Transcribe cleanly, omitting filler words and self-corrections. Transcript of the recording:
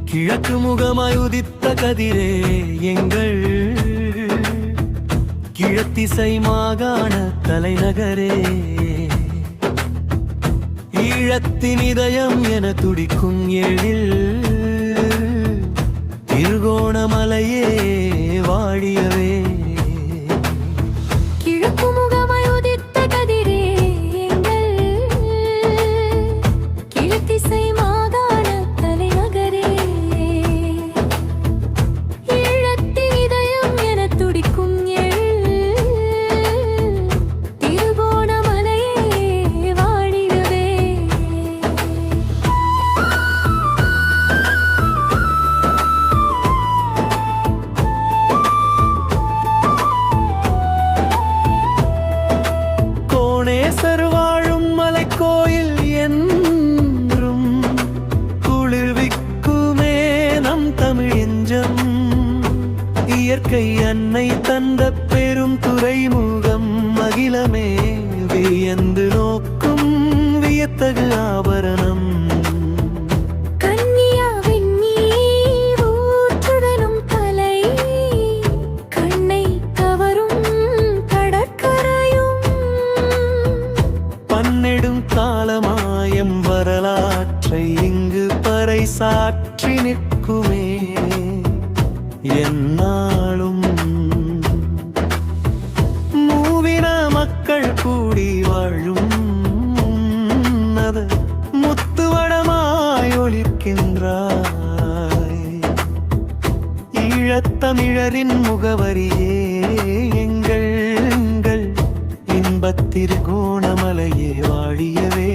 கிழக்கு முகமாய் உதித்த கதிரே எங்கள் கிழத்திசை மாகாண தலைநகரே. ஈழத்தின் இதயம் என துடிக்கும் எழில் திருகோணமலையே வாழியவே. கிழக்கு முகமாய் உதித்த கதிரே எங்கள் கிழத்திசை மாகாண தலைநகரே. ஈழத்தின் இதயம் என துடிக்கும் எழில் திருகோணமலையே வாழியவே. கோணேசர் வாழும் மலைக்கோயில் என்றும் குளிர்விக்குமே நம் தமிழெஞ்சம். இயற்கை அன்னை தந்த பெரும் துறைமுகம் அகிலமே வியந்து நோக்கும் வியத்தகு ஆபரணம். கன்னியாவின் நீர் ஊற்றுதலும் கலை கண்ணை கவரும் கடற்கரையும். பன்னெடும் காலமாயம் வரலாற்றை இங்கு பறைசாற்றி நிற்குமே எந்நாளும். மூவின மக்கள் கூடி வாழும் அது முத்துவடமாய் ஒளிர்க்கின்றாய். ஈழத்தமிழரின் முகவரியே எங்கள் இன்பத்திரு கோணமலையே வாழியவே.